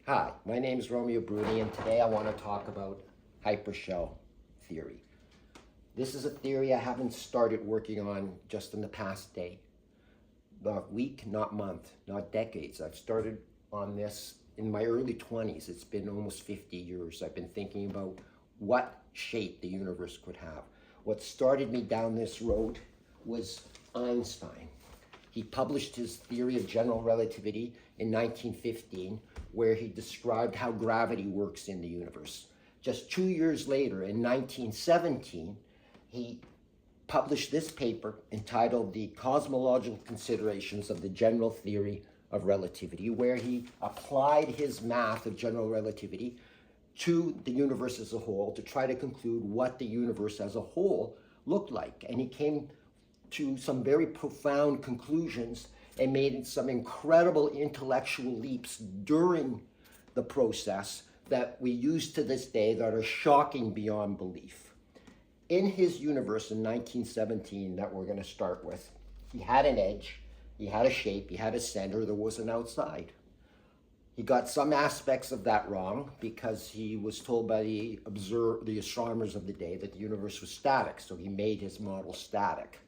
Hi, my name is Romeo Bruni, and today I want to talk about HyperSHELL theory. This is a theory I haven't started working on just in the past day. Not week, not month, not decades. I've started on this in my early 20s. It's been almost 50 years. I've been thinking about what shape the universe could have. What started me down this road was Einstein. He published his theory of general relativity in 1915, where he described how gravity works in the universe. Just 2 years later, in 1917, he published this paper entitled The Cosmological Considerations of the General Theory of Relativity, where he applied his math of general relativity to the universe as a whole to try to conclude what the universe as a whole looked like. And he came to some very profound conclusions and made some incredible intellectual leaps during the process that we use to this day that are shocking beyond belief. In his universe in 1917 that we're going to start with, he had an edge, he had a shape, he had a center, there was an outside. He got some aspects of that wrong because he was told by the astronomers of the day that the universe was static, so he made his model static.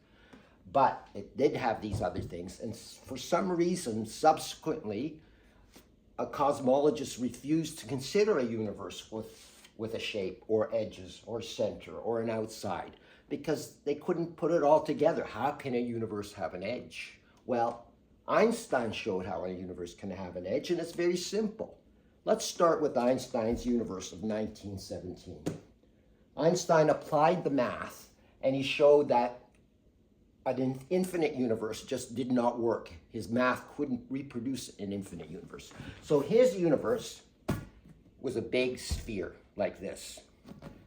But it did have these other things, and for some reason, subsequently, a cosmologist refused to consider a universe with a shape or edges or center or an outside because they couldn't put it all together. How can a universe have an edge? Well, Einstein showed how a universe can have an edge, and it's very simple. Let's start with Einstein's universe of 1917. Einstein applied the math, and he showed that an infinite universe just did not work. His math couldn't reproduce an infinite universe. So his universe was a big sphere like this.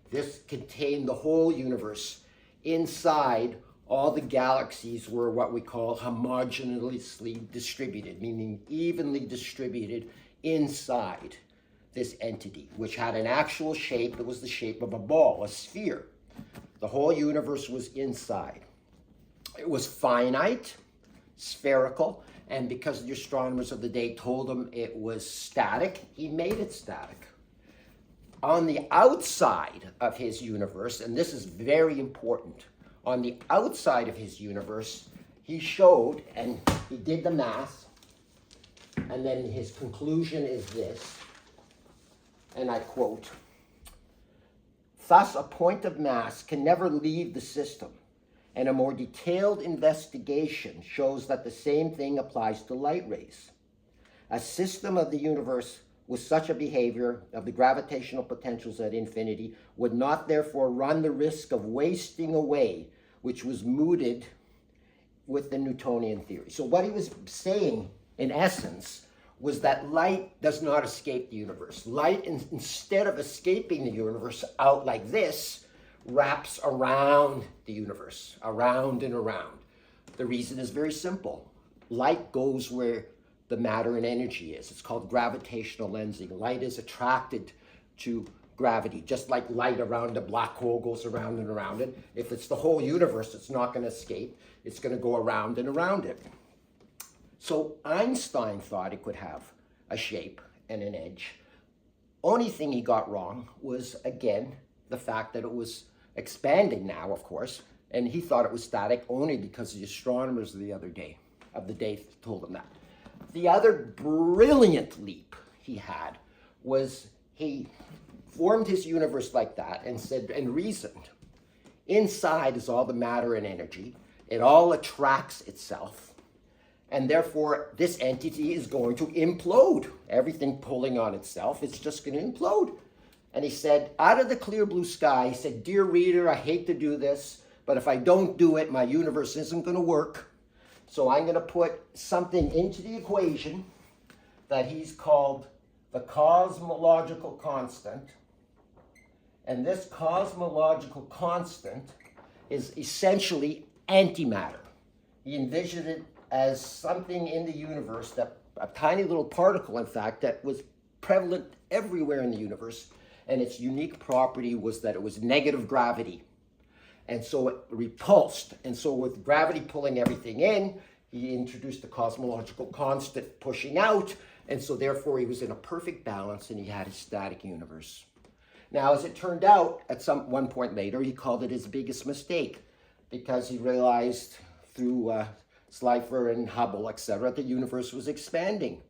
This contained the whole universe. Inside, all the galaxies were what we call homogeneously distributed, meaning evenly distributed inside this entity, which had an actual shape. It was the shape of a ball, a sphere. The whole universe was inside. It was finite, spherical, and because the astronomers of the day told him it was static, he made it static. On the outside of his universe, and this is very important, on the outside of his universe, he showed, and he did the math, and then his conclusion is this, and I quote, "Thus, a point of mass can never leave the system, and a more detailed investigation shows that the same thing applies to light rays. A system of the universe with such a behavior of the gravitational potentials at infinity would not therefore run the risk of wasting away, which was mooted with the Newtonian theory." So what he was saying, in essence, was that light does not escape the universe. Light, instead of escaping the universe out like this, wraps around the universe, around and around. The reason is very simple. Light goes where the matter and energy is. It's called gravitational lensing. Light is attracted to gravity, just like light around a black hole goes around and around it. If it's the whole universe, it's not going to escape. It's going to go around and around it. So Einstein thought it could have a shape and an edge. Only thing he got wrong was, again, the fact that it was expanding now, of course, and he thought it was static only because the astronomers of the day told him that. The other brilliant leap he had was he formed his universe like that and said and reasoned, inside is all the matter and energy. It all attracts itself, and therefore this entity is going to implode. Everything pulling on itself, it's just going to implode. And he said, out of the clear blue sky, he said, "Dear reader, I hate to do this, but if I don't do it, my universe isn't going to work. So I'm going to put something into the equation that he's called the cosmological constant. And this cosmological constant is essentially antimatter." He envisioned it as something in the universe, that a tiny little particle, in fact, that was prevalent everywhere in the universe. And its unique property was that it was negative gravity. And so it repulsed. And so with gravity pulling everything in, he introduced the cosmological constant pushing out, And so therefore he was in a perfect balance and he had his static universe. Now, as it turned out, at one point later, he called it his biggest mistake because he realized through Schleifer and Hubble, etc., the universe was expanding.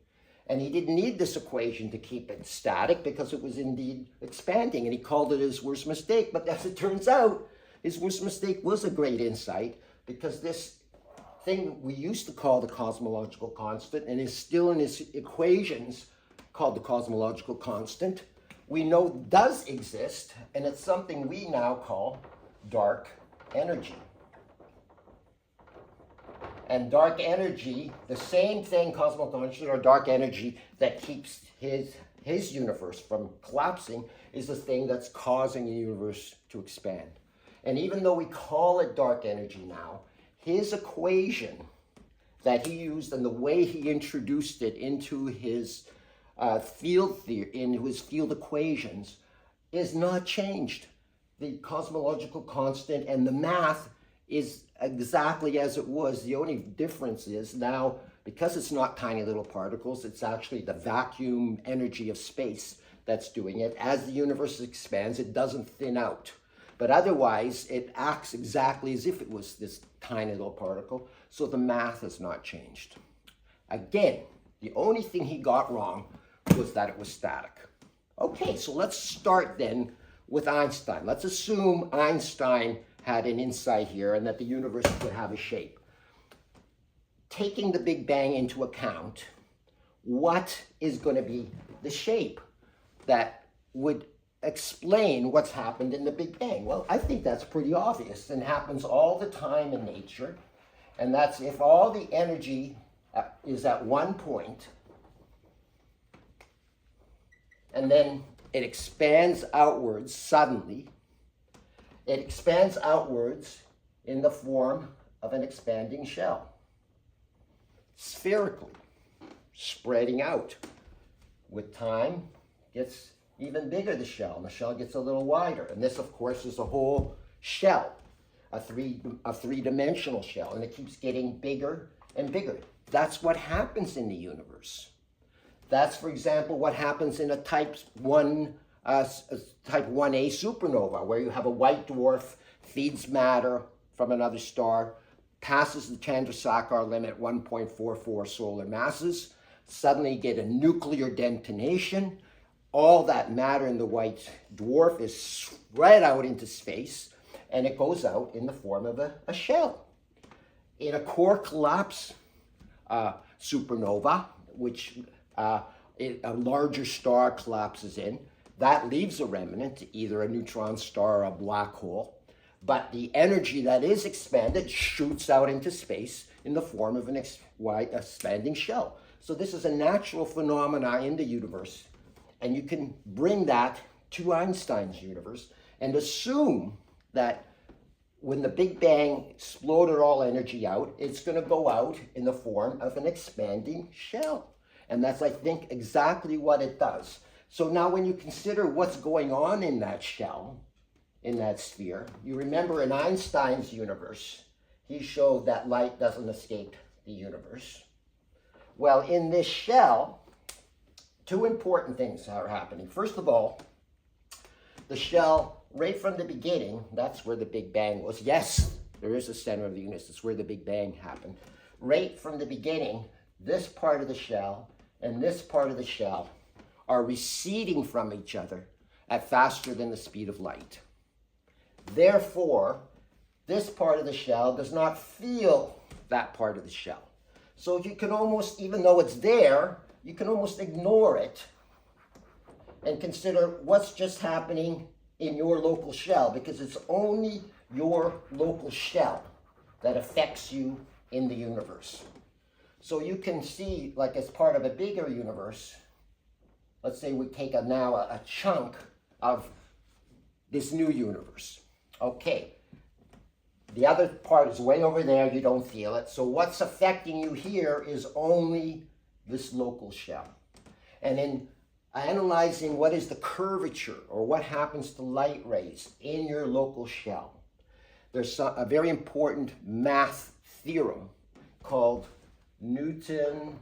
And he didn't need this equation to keep it static because it was indeed expanding. And he called it his worst mistake. But as it turns out, his worst mistake was a great insight because this thing we used to call the cosmological constant and is still in his equations called the cosmological constant, we know does exist, and it's something we now call dark energy. And dark energy, the same thing, cosmological constant or dark energy that keeps his universe from collapsing, is the thing that's causing the universe to expand. And even though we call it dark energy now, his equation that he used and the way he introduced it into his field theory, into his field equations, is not changed. The cosmological constant and the math is exactly as it was. The only difference is now, because it's not tiny little particles, it's actually the vacuum energy of space that's doing it. As the universe expands, it doesn't thin out. But otherwise, it acts exactly as if it was this tiny little particle, so the math has not changed. Again, the only thing he got wrong was that it was static. Okay, so let's start then with Einstein. Let's assume Einstein had an insight here and that the universe would have a shape. Taking the Big Bang into account, what is going to be the shape that would explain what's happened in the Big Bang? Well, I think that's pretty obvious and happens all the time in nature. And that's if all the energy is at one point, and then it expands outwards suddenly. It expands outwards in the form of an expanding shell, spherically, spreading out. With time, gets even bigger, the shell, and the shell gets a little wider. And this, of course, is a whole shell, a three-dimensional shell, and it keeps getting bigger and bigger. That's what happens in the universe. That's, for example, what happens in a type 1a supernova, where you have a white dwarf, feeds matter from another star, passes the Chandrasekhar limit, 1.44 solar masses, suddenly get a nuclear detonation. All that matter in the white dwarf is spread out into space, and it goes out in the form of a shell. In a core collapse supernova, which a larger star collapses in, that leaves a remnant, either a neutron star or a black hole. But the energy that is expanded shoots out into space in the form of an expanding shell. So this is a natural phenomena in the universe. And you can bring that to Einstein's universe and assume that when the Big Bang exploded all energy out, it's going to go out in the form of an expanding shell. And that's, I think, exactly what it does. So now when you consider what's going on in that shell, in that sphere, you remember in Einstein's universe, he showed that light doesn't escape the universe. Well, in this shell, two important things are happening. First of all, the shell, right from the beginning, that's where the Big Bang was. Yes, there is a center of the universe. It's where the Big Bang happened. Right from the beginning, this part of the shell and this part of the shell are receding from each other at faster than the speed of light. Therefore, this part of the shell does not feel that part of the shell. So you can almost, even though it's there, you can almost ignore it and consider what's just happening in your local shell, because it's only your local shell that affects you in the universe. So you can see, like as part of a bigger universe, let's say we take now a chunk of this new universe. Okay, the other part is way over there, you don't feel it. So what's affecting you here is only this local shell. And in analyzing what is the curvature or what happens to light rays in your local shell, there's a very important math theorem called Newton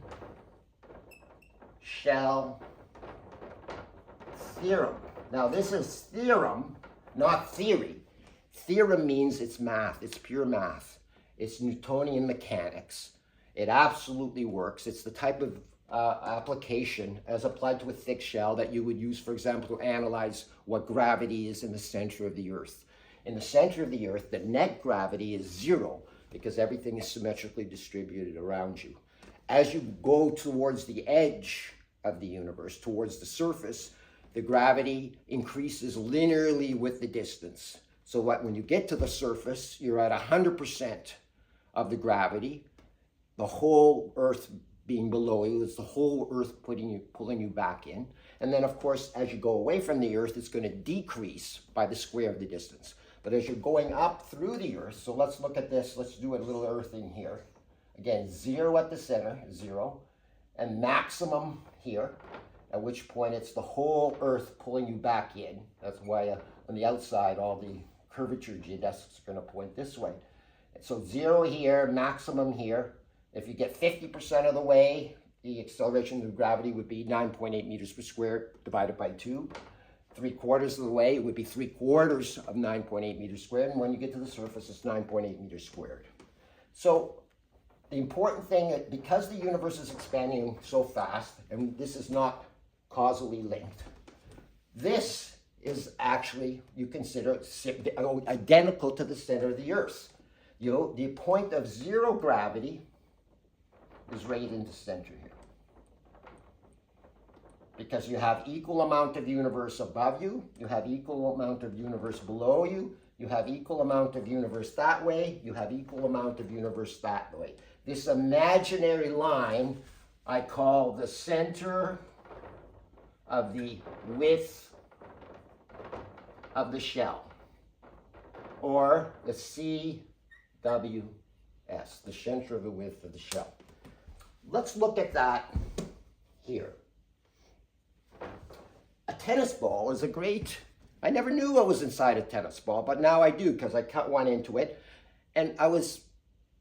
HyperSHELL Theorem. Now this is theorem, not theory. Theorem means it's math, it's pure math. It's Newtonian mechanics. It absolutely works. It's the type of application as applied to a thick shell that you would use, for example, to analyze what gravity is in the center of the Earth. In the center of the Earth, the net gravity is 0 because everything is symmetrically distributed around you. As you go towards the edge of the universe, towards the surface, the gravity increases linearly with the distance. So when you get to the surface, you're at 100% of the gravity, the whole Earth being below you. It's the whole Earth pulling you back in. And then, of course, as you go away from the Earth, it's going to decrease by the square of the distance. But as you're going up through the Earth, so let's look at this. Let's do a little earthing here. Again, 0 at the center, 0, and maximum here, at which point it's the whole Earth pulling you back in. That's why on the outside, all the curvature geodesics are going to point this way. So 0 here, maximum here. If you get 50% of the way, the acceleration of gravity would be 9.8 meters per square divided by 2. 3/4 of the way, it would be 3/4 of 9.8 meters squared. And when you get to the surface, it's 9.8 meters squared. So the important thing, because the universe is expanding so fast, and this is not causally linked, this is actually, you consider, identical to the center of the Earth. You know, the point of 0 gravity is right in the center here. Because you have equal amount of universe above you, you have equal amount of universe below you, you have equal amount of universe that way, you have equal amount of universe that way. This imaginary line I call the center of the width of the shell, or the CWS, the center of the width of the shell. Let's look at that here. A tennis ball is a great, I never knew what was inside a tennis ball, but now I do because I cut one into it. And I was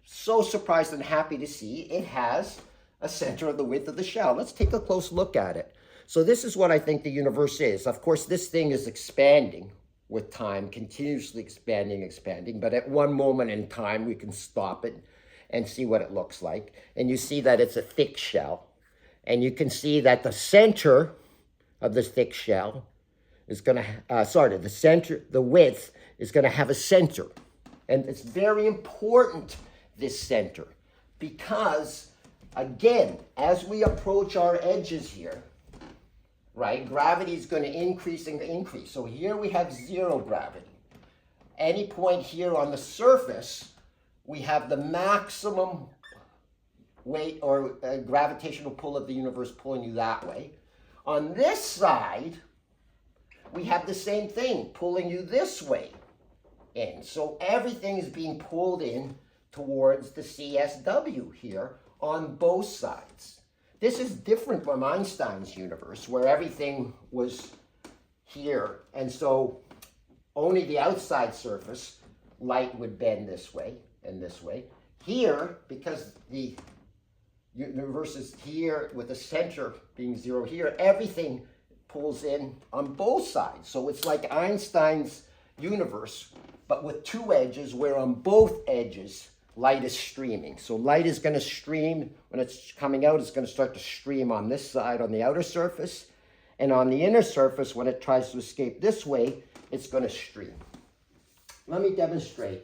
so surprised and happy to see it has a center of the width of the shell. Let's take a close look at it. So this is what I think the universe is. Of course, this thing is expanding with time, continuously expanding, but at one moment in time, we can stop it and see what it looks like. And you see that it's a thick shell. And you can see that the center of the thick shell is going to, the width is going to have a center. And it's very important, this center, because, again, as we approach our edges here, right, gravity is going to increase and increase. So here we have 0 gravity. Any point here on the surface, we have the maximum weight or gravitational pull of the universe pulling you that way. On this side, we have the same thing, pulling you this way in. So everything is being pulled in towards the CSW here on both sides. This is different from Einstein's universe, where everything was here. And so only the outside surface, light would bend this way and this way. Here, because the universe is here with the center being 0 here, everything pulls in on both sides. So it's like Einstein's universe, but with 2 edges, where on both edges, light is streaming. So light is going to stream, when it's coming out, it's going to start to stream on this side, on the outer surface. And on the inner surface, when it tries to escape this way, it's going to stream. Let me demonstrate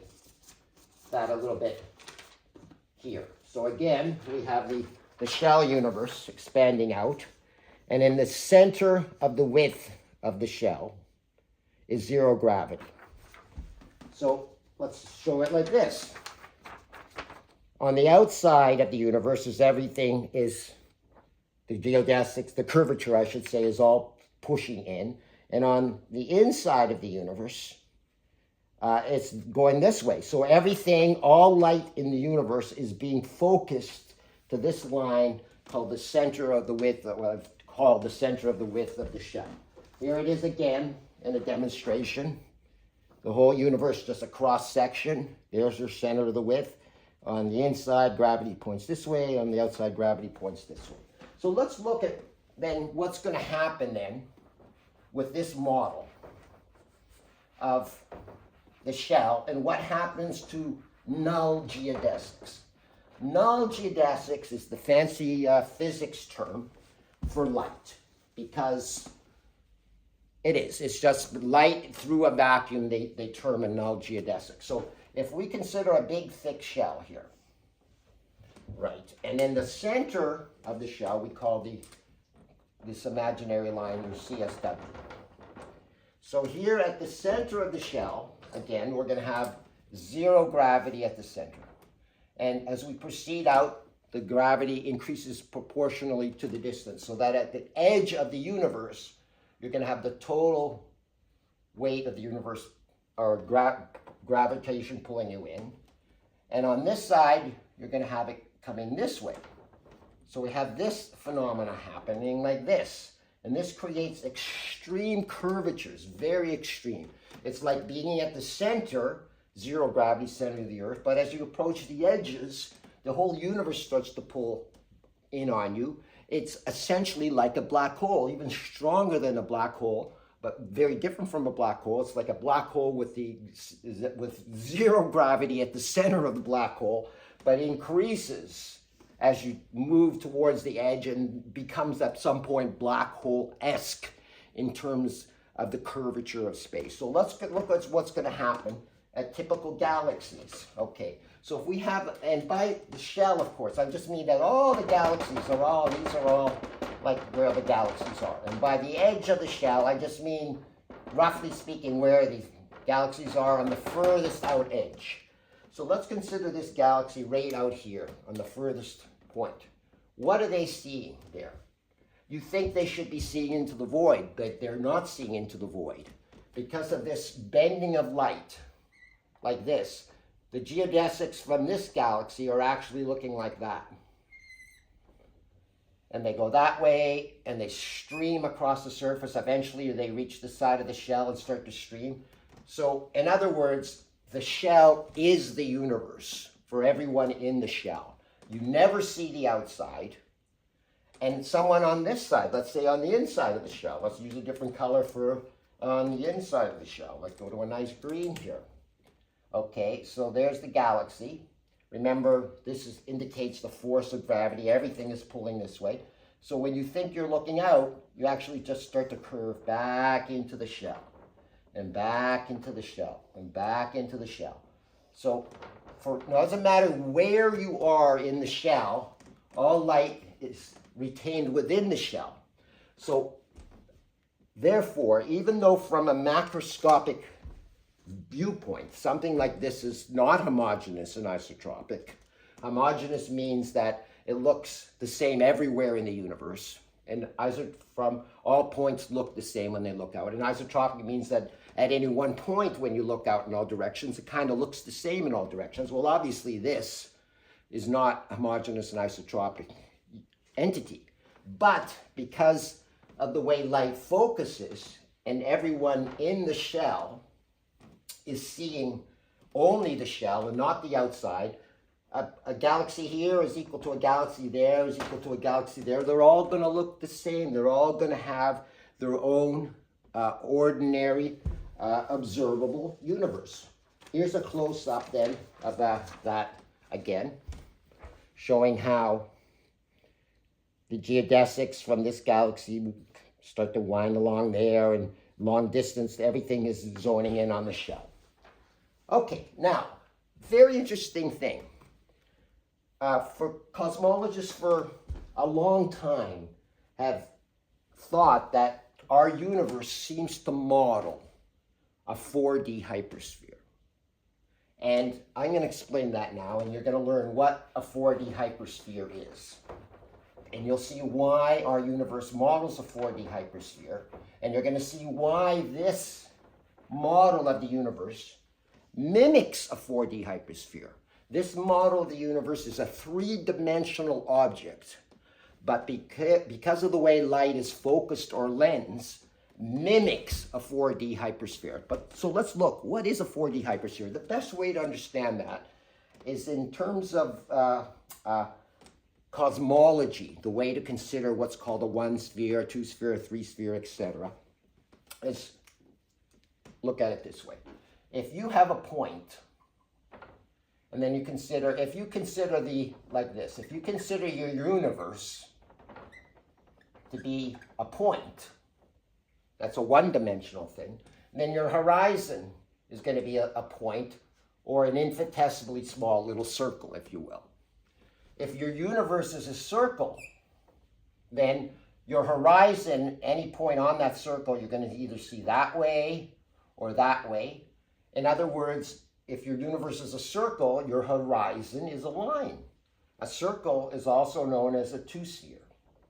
that a little bit here. So again, we have the shell universe expanding out. And in the center of the width of the shell is 0 gravity. So let's show it like this. On the outside of the universe is everything is, the geodesics, the curvature, I should say, is all pushing in. And on the inside of the universe, it's going this way. So everything, all light in the universe is being focused to this line called the center of the width, what I've called the center of the width of the shell. Here it is again in a demonstration. The whole universe, just a cross section. There's your center of the width. On the inside, gravity points this way. On the outside, gravity points this way. So let's look at then what's going to happen then with this model of the shell, and what happens to null geodesics? Null geodesics is the fancy physics term for light, because it's just light through a vacuum. They term a null geodesic. So if we consider a big thick shell here, right, and in the center of the shell we call this imaginary line your CSW. So here at the center of the shell, again, we're going to have zero gravity at the center. And as we proceed out, the gravity increases proportionally to the distance, so that at the edge of the universe, you're going to have the total weight of the universe, or gravitation pulling you in. And on this side, you're going to have it coming this way. So we have this phenomena happening like this. And this creates extreme curvatures, very extreme. It's like being at the center, zero gravity, center of the Earth, but as you approach the edges, the whole universe starts to pull in on you. It's essentially like a black hole, even stronger than a black hole, but very different from a black hole. It's like a black hole with zero gravity at the center of the black hole, but increases as you move towards the edge and becomes at some point black hole-esque in terms of the curvature of space. So let's look at what's going to happen at typical galaxies. Okay, so if we have, and by the shell, of course, I just mean that all the galaxies these are all like where the galaxies are. And by the edge of the shell, I just mean, roughly speaking, where the galaxies are on the furthest out edge. So let's consider this galaxy right out here on the furthest point. What are they seeing there? You think they should be seeing into the void, but they're not seeing into the void. Because of this bending of light, like this, the geodesics from this galaxy are actually looking like that. And they go that way, and they stream across the surface. Eventually, they reach the side of the shell and start to stream. So, in other words, the shell is the universe for everyone in the shell. You never see the outside. And someone on this side, let's say on the inside of the shell, let's use a different color for on the inside of the shell. Let's go to a nice green here. Okay, so there's the galaxy. Remember, this indicates the force of gravity. Everything is pulling this way. So when you think you're looking out, you actually just start to curve back into the shell, and back into the shell, and back into the shell. So it doesn't matter where you are in the shell, all light is retained within the shell. So therefore, even though from a macroscopic viewpoint, something like this is not homogeneous and isotropic. Homogeneous means that it looks the same everywhere in the universe, and from all points look the same when they look out. And isotropic means that at any one point when you look out in all directions, it kind of looks the same in all directions. Well, obviously this is not homogeneous and isotropic entity, but because of the way light focuses, and everyone in the shell is seeing only the shell and not the outside. A galaxy here is equal to a galaxy there, is equal to a galaxy there. They're all going to look the same. They're all going to have their own ordinary observable universe. Here's a close-up then of that again, showing how the geodesics from this galaxy start to wind along there, and long distance, everything is zoning in on the shell. Okay, now, very interesting thing. For cosmologists for a long time have thought that our universe seems to model a 4D hypersphere. And I'm going to explain that now, and you're going to learn what a 4D hypersphere is. And you'll see why our universe models a 4D hypersphere. And you're going to see why this model of the universe mimics a 4D hypersphere. This model of the universe is a three-dimensional object, but because of the way light is focused or lens, mimics a 4D hypersphere. So let's look, what is a 4D hypersphere? The best way to understand that is in terms of cosmology, the way to consider what's called a one sphere, a two sphere, a three sphere, etc., is look at it this way. If you have a point, and then you consider, if you consider like this, if you consider your universe to be a point, that's a one-dimensional thing, then your horizon is going to be a point or an infinitesimally small little circle, if you will. If your universe is a circle, then your horizon, any point on that circle, you're going to either see that way or that way. In other words, if your universe is a circle, your horizon is a line. A circle is also known as a two-sphere.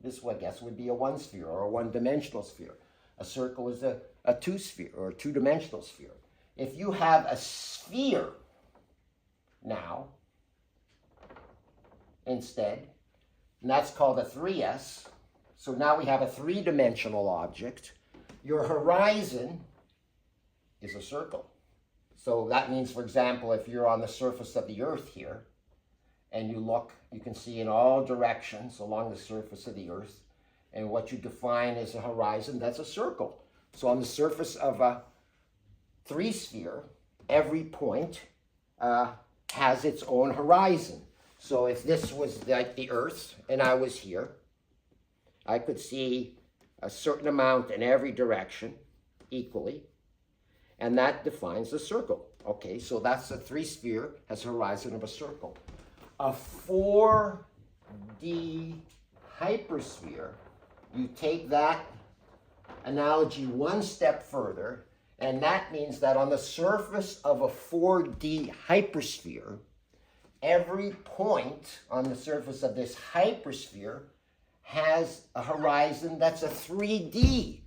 This, I guess, would be a one-sphere or a one-dimensional sphere. A circle is a two-sphere or a two-dimensional sphere. If you have a sphere now, instead, and that's called a 3S, so now we have a three-dimensional object, your horizon is a circle. So that means, for example, if you're on the surface of the Earth here, and you look, you can see in all directions along the surface of the Earth, and what you define as a horizon, that's a circle. So on the surface of a three-sphere, every point has its own horizon. So if this was like the Earth, and I was here, I could see a certain amount in every direction equally, and that defines the circle. Okay, so that's a three-sphere, has a horizon of a circle. A 4D hypersphere, you take that analogy one step further, and that means that on the surface of a 4D hypersphere, every point on the surface of this hypersphere has a horizon that's a 3D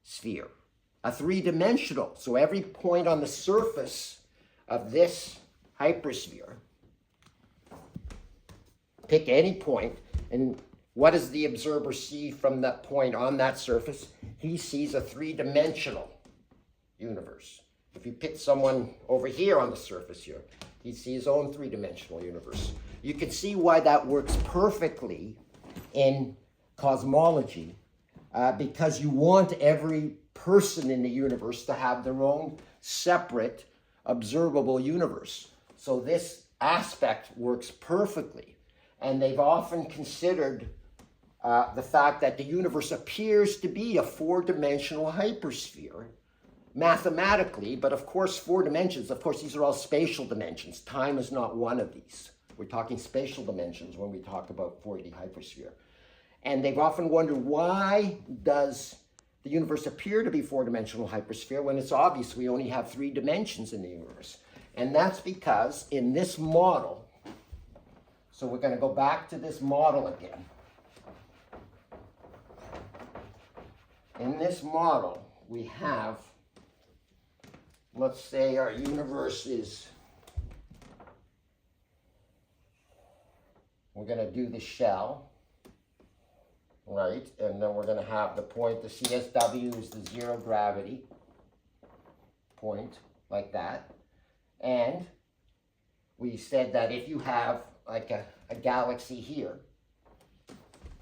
sphere, a three-dimensional. So every point on the surface of this hypersphere, pick any point, and what does the observer see from that point on that surface? He sees a three-dimensional universe. If you pick someone over here on the surface here, he'd see his own three-dimensional universe. You can see why that works perfectly in cosmology, because you want every person in the universe to have their own separate observable universe. So this aspect works perfectly. And they've often considered the fact that the universe appears to be a four-dimensional hypersphere mathematically, but of course, four dimensions, of course, these are all spatial dimensions. Time is not one of these. We're talking spatial dimensions when we talk about 4D hypersphere. And they've often wondered, why does the universe appear to be four-dimensional hypersphere when it's obvious we only have three dimensions in the universe? And that's because in this model, so we're going to go back to this model again. In this model, we have, let's say our universe is, we're going to do the shell, right? And then we're going to have the point, the CSW is the zero gravity point, like that. And we said that if you have like a galaxy here,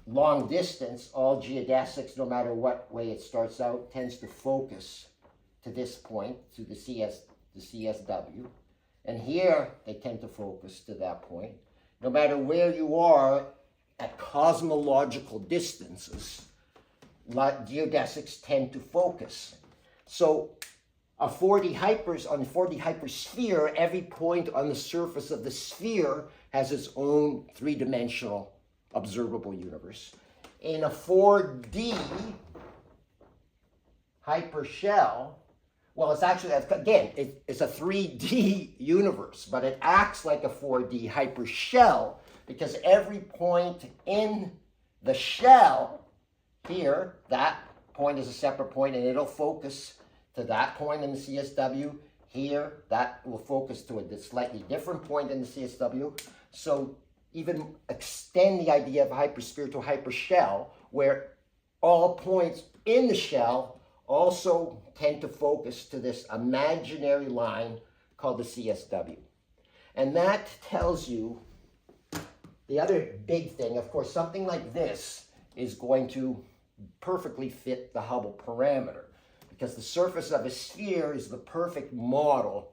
long distance, all geodesics, no matter what way it starts out, tends to focus to this point, to the CSW. And here, they tend to focus to that point. No matter where you are at cosmological distances, geodesics tend to focus. So on 4D hypersphere, every point on the surface of the sphere has its own three-dimensional observable universe. In a 4D hypershell, well, it's actually, again, it's a 3D universe, but it acts like a 4D hypershell because every point in the shell here, that point is a separate point, and it'll focus to that point in the CSW. Here, that will focus to a slightly different point in the CSW. So even extend the idea of a hypersphere to a hypershell, where all points in the shell also tend to focus to this imaginary line called the CSW. And that tells you The other big thing, of course, something like this is going to perfectly fit the Hubble parameter, because the surface of a sphere is the perfect model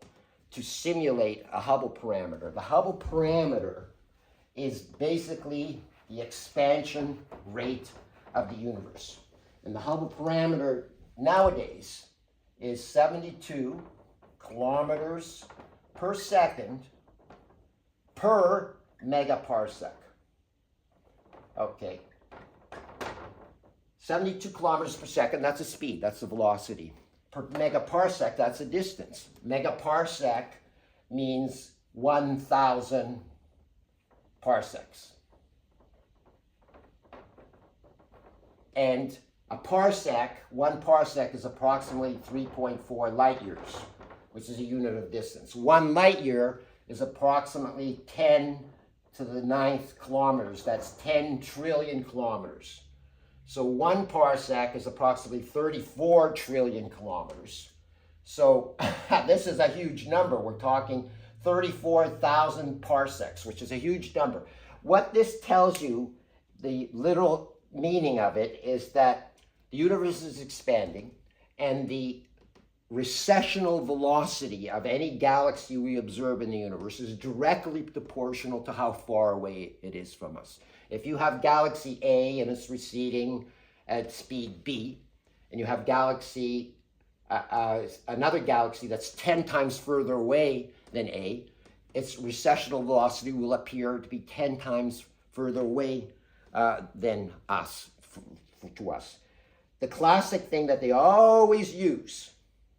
to simulate a Hubble parameter. The Hubble parameter is basically the expansion rate of the universe. And the Hubble parameter nowadays is 72 kilometers per second per megaparsec. Okay. 72 kilometers per second, that's a speed, that's the velocity. Per megaparsec, that's a distance. Megaparsec means 1,000 parsecs. And a parsec, one parsec is approximately 3.4 light years, which is a unit of distance. 1 light year is approximately 10 to the 9th kilometers. That's 10 trillion kilometers. So 1 parsec is approximately 34 trillion kilometers. So this is a huge number. We're talking 34,000 parsecs, which is a huge number. What this tells you, the literal meaning of it, is that the universe is expanding, and the recessional velocity of any galaxy we observe in the universe is directly proportional to how far away it is from us. If you have galaxy A and it's receding at speed B, and you have galaxy, another galaxy that's 10 times further away than A, its recessional velocity will appear to be 10 times further away than us, to us. The classic thing that they always use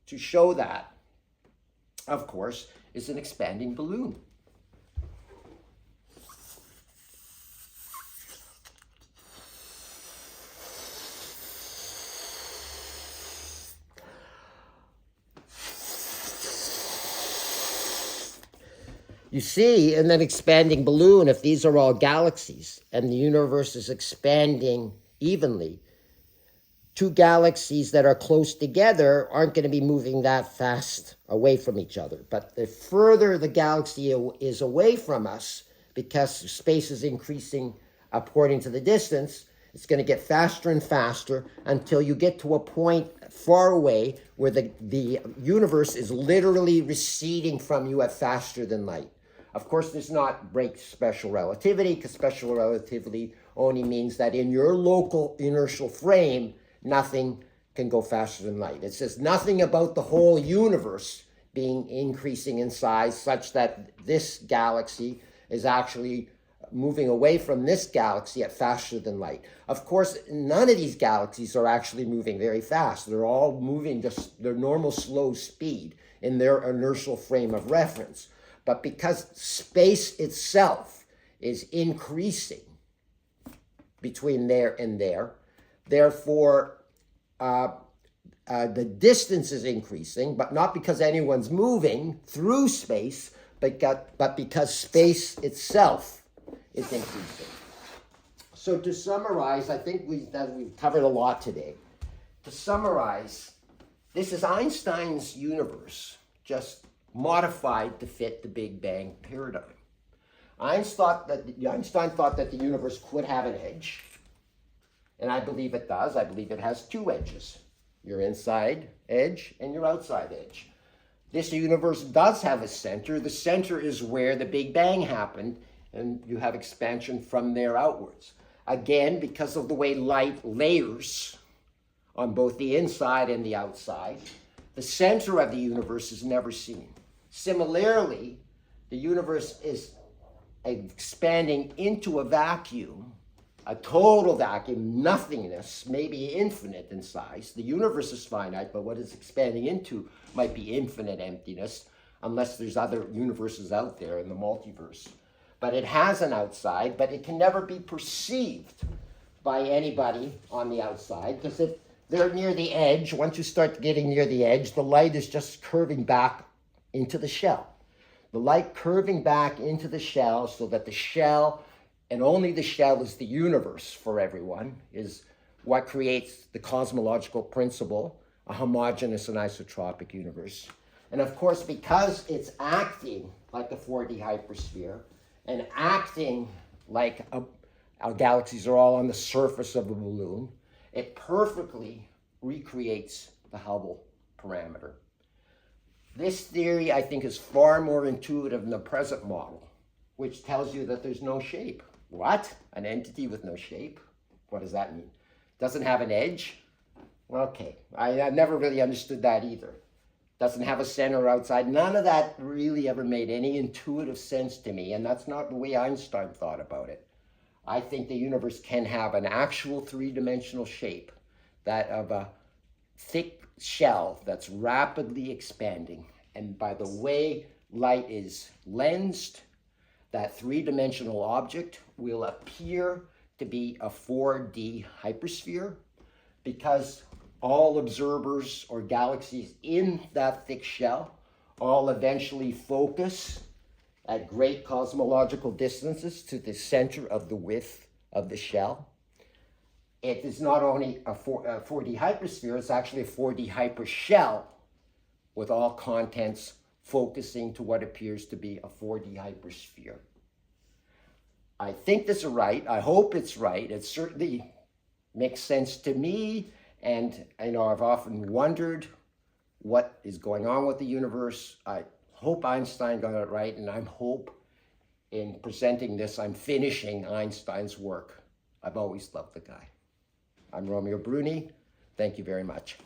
to show that, of course, is an expanding balloon. You see, in that expanding balloon, if these are all galaxies and the universe is expanding evenly, two galaxies that are close together aren't going to be moving that fast away from each other. But the further the galaxy is away from us, because space is increasing according to the distance, it's going to get faster and faster until you get to a point far away where the universe is literally receding from you at faster than light. Of course, this not break special relativity, because special relativity only means that in your local inertial frame, nothing can go faster than light. It says nothing about the whole universe being increasing in size such that this galaxy is actually moving away from this galaxy at faster than light. Of course, none of these galaxies are actually moving very fast. They're all moving just their normal slow speed in their inertial frame of reference. But because space itself is increasing between there and there, therefore the distance is increasing, but not because anyone's moving through space, but because space itself is increasing. So to summarize, I think we've covered a lot today. To summarize, this is Einstein's universe, just modified to fit the Big Bang paradigm. Einstein thought that the universe could have an edge, and I believe it does. I believe it has two edges, your inside edge and your outside edge. This universe does have a center. The center is where the Big Bang happened, and you have expansion from there outwards. Again, because of the way light layers on both the inside and the outside, the center of the universe is never seen. Similarly, the universe is expanding into a vacuum, a total vacuum, nothingness, maybe infinite in size. The universe is finite, but what it's expanding into might be infinite emptiness, unless there's other universes out there in the multiverse. But it has an outside, but it can never be perceived by anybody on the outside, because if they're near the edge, once you start getting near the edge, the light is just curving back into the shell. The light curving back into the shell, so that the shell, and only the shell is the universe for everyone, is what creates the cosmological principle, a homogenous and isotropic universe. And of course, because it's acting like a 4D hypersphere, and acting like our galaxies are all on the surface of a balloon. It perfectly recreates the Hubble parameter. This theory, I think, is far more intuitive than the present model, which tells you that there's no shape. What? An entity with no shape? What does that mean? Doesn't have an edge? Okay, I never really understood that either. Doesn't have a center outside. None of that really ever made any intuitive sense to me, and that's not the way Einstein thought about it. I think the universe can have an actual three-dimensional shape, that of a thick shell that's rapidly expanding. And by the way light is lensed, that three-dimensional object will appear to be a 4D hypersphere, because all observers or galaxies in that thick shell all eventually focus at great cosmological distances to the center of the width of the shell. It is not only a 4D hypersphere, it's actually a 4D hypershell with all contents focusing to what appears to be a 4D hypersphere. I think this is right. I hope it's right. It certainly makes sense to me. And I know I've often wondered what is going on with the universe. I hope Einstein got it right, and I hope in presenting this, I'm finishing Einstein's work. I've always loved the guy. I'm Romeo Bruni. Thank you very much.